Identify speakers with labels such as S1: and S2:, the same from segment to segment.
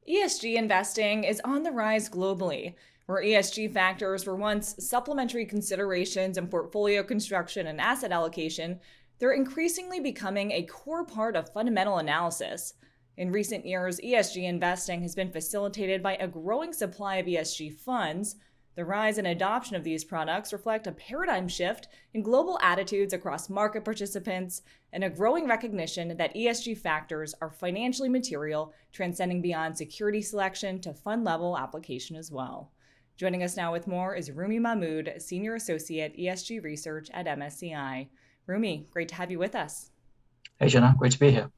S1: ESG investing is on the rise globally, where ESG factors were once supplementary considerations in portfolio construction and asset allocation. They're increasingly becoming a core part of fundamental analysis. In recent years, ESG investing has been facilitated by a growing supply of ESG funds. The rise and adoption of these products reflect a paradigm shift in global attitudes across market participants and a growing recognition that ESG factors are financially material, transcending beyond security selection to fund-level application as well. Joining us now with more is Rumi Mahmood, Senior Associate ESG Research at MSCI. Rumi, great to have you with us.
S2: Hey, Jenna, great to be here.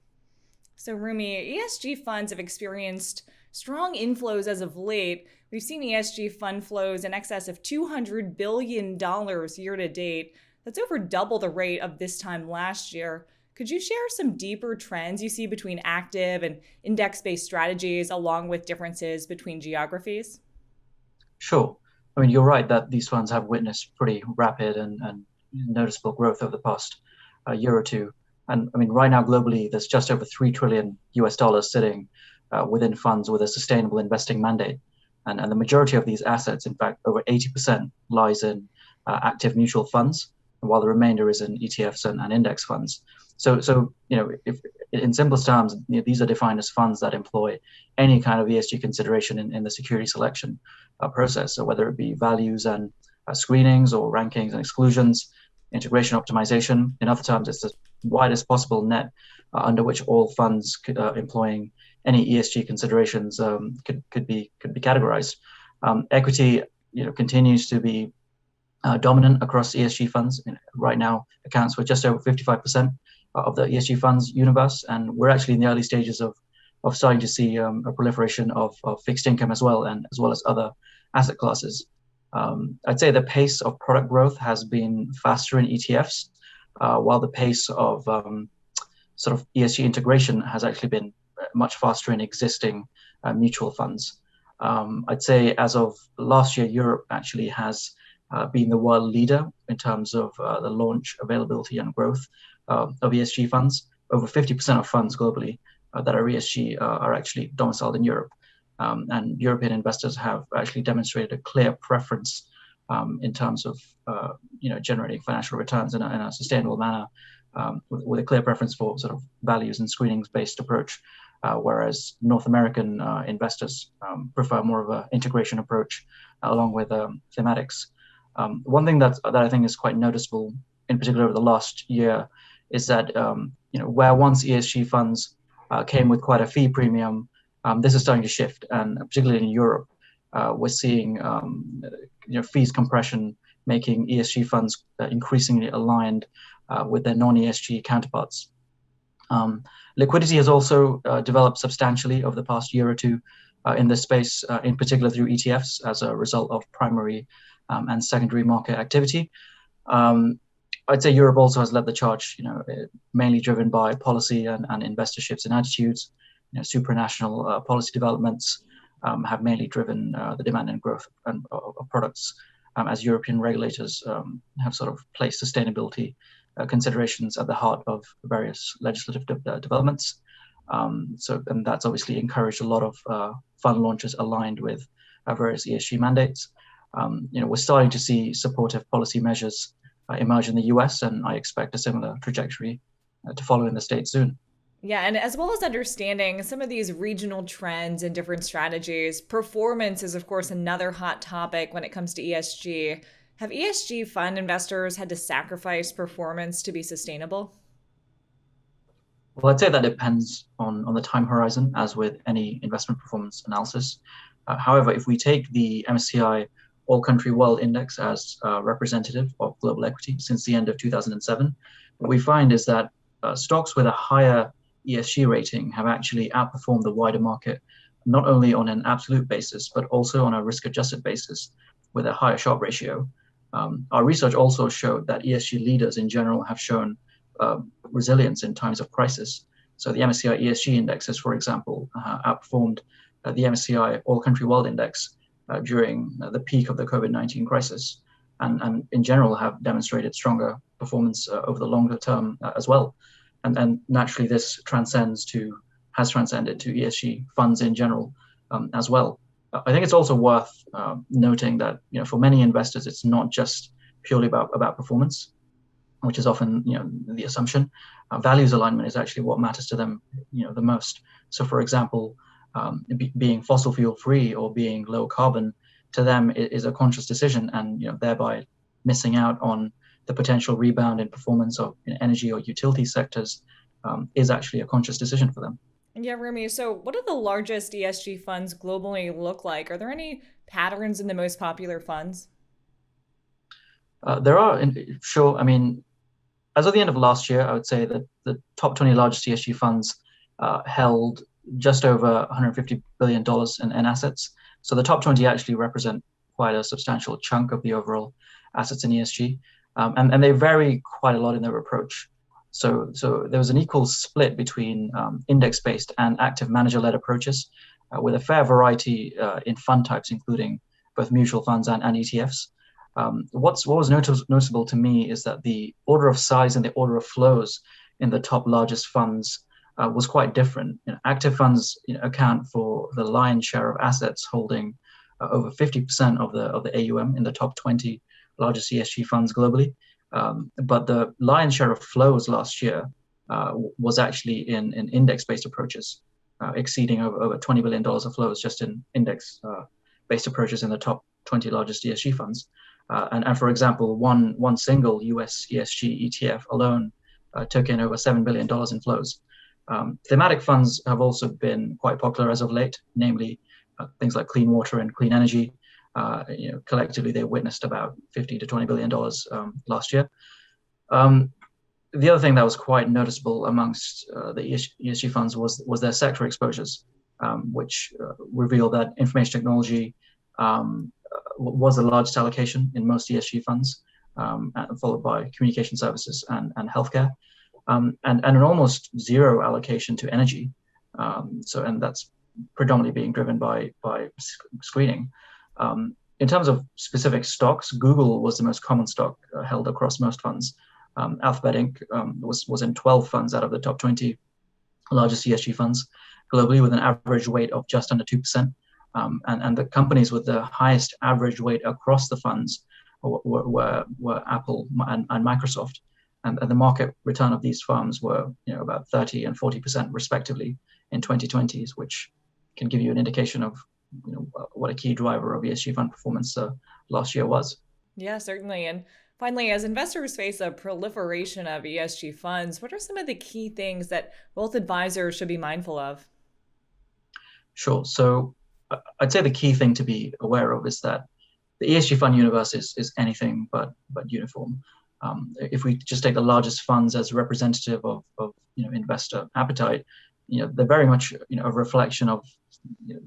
S1: So, Rumi, ESG funds have experienced strong inflows as of late. We've seen ESG fund flows in excess of $200 billion year to date. That's over double the rate of this time last year. Could you share some deeper trends you see between active and index-based strategies, along with differences between geographies?
S2: Sure. I mean, you're right that these funds have witnessed pretty rapid and noticeable growth over the past year or two. And I mean, right now globally, there's just over $3 trillion sitting within funds with a sustainable investing mandate. And the majority of these assets, in fact, over 80% lies in active mutual funds, while the remainder is in ETFs and index funds. So if in simplest terms, these are defined as funds that employ any kind of ESG consideration in the security selection process. So whether it be values and screenings or rankings and exclusions, integration optimization. In other terms, it's the widest possible net under which all funds employing any ESG considerations could be categorized. Equity, continues to be dominant across ESG funds. Right now, accounts for just over 55% of the ESG funds universe, and we're actually in the early stages of starting to see a proliferation of fixed income as well as other asset classes. I'd say the pace of product growth has been faster in ETFs, while the pace of sort of ESG integration has actually been much faster in existing mutual funds. I'd say as of last year, Europe actually has been the world leader in terms of the launch, availability, and growth of ESG funds. Over 50% of funds globally that are ESG are actually domiciled in Europe. And European investors have actually demonstrated a clear preference in terms of generating financial returns in a sustainable manner, with a clear preference for sort of values and screenings-based approach, whereas North American investors prefer more of an integration approach along with thematics. One thing that I think is quite noticeable, in particular over the last year, is that where once ESG funds came with quite a fee premium, this is starting to shift, and particularly in Europe, we're seeing fees compression, making ESG funds increasingly aligned with their non-ESG counterparts. Liquidity has also developed substantially over the past year or two in this space, in particular through ETFs as a result of primary and secondary market activity. I'd say Europe also has led the charge, mainly driven by policy and investor shifts in attitudes. Supranational policy developments have mainly driven the demand and growth of products, as European regulators have sort of placed sustainability considerations at the heart of various legislative developments. And that's obviously encouraged a lot of fund launches aligned with various ESG mandates. We're starting to see supportive policy measures emerge in the US, and I expect a similar trajectory to follow in the States soon.
S1: Yeah, and as well as understanding some of these regional trends and different strategies, performance is, of course, another hot topic when it comes to ESG. Have ESG fund investors had to sacrifice performance to be sustainable?
S2: Well, I'd say that depends on the time horizon, as with any investment performance analysis. However, if we take the MSCI All Country World Index as representative of global equity since the end of 2007, what we find is that stocks with a higher ESG rating have actually outperformed the wider market, not only on an absolute basis, but also on a risk-adjusted basis with a higher Sharpe ratio. Our research also showed that ESG leaders in general have shown resilience in times of crisis. So the MSCI ESG indexes, for example, outperformed the MSCI All Country World Index during the peak of the COVID-19 crisis. and in general have demonstrated stronger performance over the longer term as well. And naturally, this has transcended to ESG funds in general as well. I think it's also worth noting that for many investors, it's not just purely about performance, which is often the assumption. Values alignment is actually what matters to them the most. So, for example, being fossil fuel free or being low carbon to them is a conscious decision, and thereby missing out on the potential rebound in performance of energy or utility sectors is actually a conscious decision for them.
S1: Yeah, Rumi. So, what do the largest ESG funds globally look like? Are there any patterns in the most popular funds?
S2: There are, sure. I mean, as of the end of last year, I would say that the top 20 largest ESG funds held just over $150 billion in assets. So the top 20 actually represent quite a substantial chunk of the overall assets in ESG. And they vary quite a lot in their approach. So there was an equal split between index-based and active manager-led approaches, with a fair variety in fund types, including both mutual funds and ETFs. What was noticeable to me is that the order of size and the order of flows in the top largest funds was quite different. Active funds account for the lion's share of assets, holding over 50% of the AUM in the top 20 largest ESG funds globally. But the lion's share of flows last year was actually in index-based approaches, exceeding over $20 billion of flows just in index-based approaches in the top 20 largest ESG funds. And for example, one single US ESG ETF alone took in over $7 billion in flows. Thematic funds have also been quite popular as of late, namely things like clean water and clean energy. Collectively, they witnessed about $50 to $20 billion last year. The other thing that was quite noticeable amongst the ESG funds was their sector exposures, which revealed that information technology was the largest allocation in most ESG funds, followed by communication services and healthcare, and an almost zero allocation to energy. And that's predominantly being driven by screening. In terms of specific stocks, Google was the most common stock held across most funds. Alphabet Inc. Was in 12 funds out of the top 20 largest ESG funds globally, with an average weight of just under 2%. And the companies with the highest average weight across the funds were Apple and Microsoft. And the market return of these firms were about 30 and 40% respectively in 2020s, which can give you an indication of what a key driver of ESG fund performance last year was.
S1: Yeah, certainly. And finally, as investors face a proliferation of ESG funds, what are some of the key things that wealth advisors should be mindful of?
S2: Sure. So I'd say the key thing to be aware of is that the ESG fund universe is anything but uniform. If we just take the largest funds as representative of investor appetite, they're very much a reflection of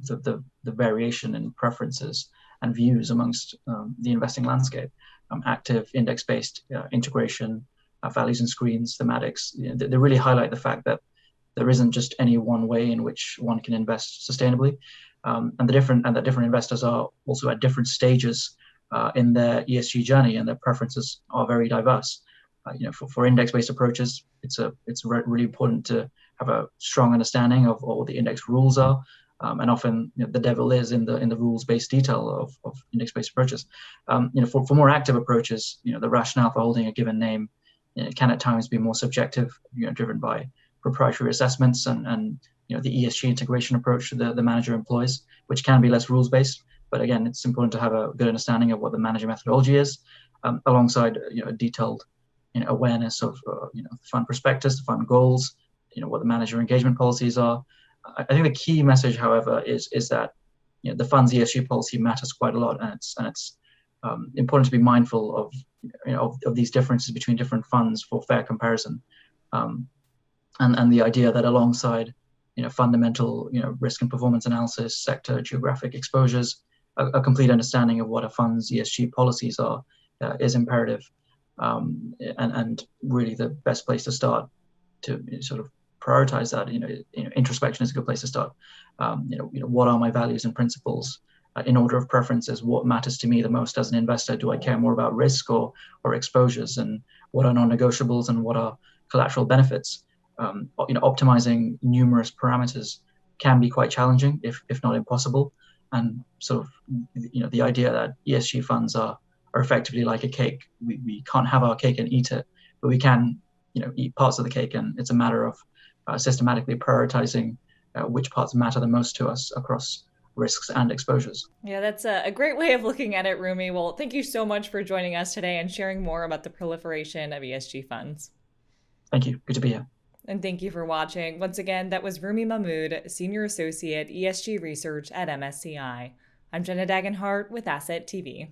S2: the variation in preferences and views amongst the investing landscape. Active index-based integration, values and screens, thematics, they really highlight the fact that there isn't just any one way in which one can invest sustainably, and that different investors are also at different stages in their ESG journey, and their preferences are very diverse. For index-based approaches, it's really important to have a strong understanding of what the index rules are, and often the devil is in the rules-based detail of index-based approaches. For more active approaches, the rationale for holding a given name can at times be more subjective, driven by proprietary assessments and the ESG integration approach the manager employs, which can be less rules-based. But again, it's important to have a good understanding of what the manager methodology is, alongside a detailed awareness of fund prospectus, the fund goals, what the manager engagement policies are. I think the key message, however, is that the fund's ESG policy matters quite a lot, and it's important to be mindful of these differences between different funds for fair comparison, and the idea that alongside fundamental risk and performance analysis, sector geographic exposures, a complete understanding of what a fund's ESG policies are is imperative, and really the best place to start to sort of prioritize that. Introspection is a good place to start. What are my values and principles? in order of preferences, what matters to me the most as an investor. Do I care more about risk or exposures, and what are non-negotiables and what are collateral benefits? Optimizing numerous parameters can be quite challenging, if not impossible. And sort of, the idea that ESG funds are effectively like a cake. We can't have our cake and eat it, but we can, eat parts of the cake. And it's a matter of systematically prioritizing which parts matter the most to us across risks and exposures.
S1: Yeah, that's a great way of looking at it, Rumi. Well, thank you so much for joining us today and sharing more about the proliferation of ESG funds.
S2: Thank you. Good to be here.
S1: And thank you for watching. Once again, that was Rumi Mahmood, Senior Associate ESG Research at MSCI. I'm Jenna Dagenhart with Asset TV.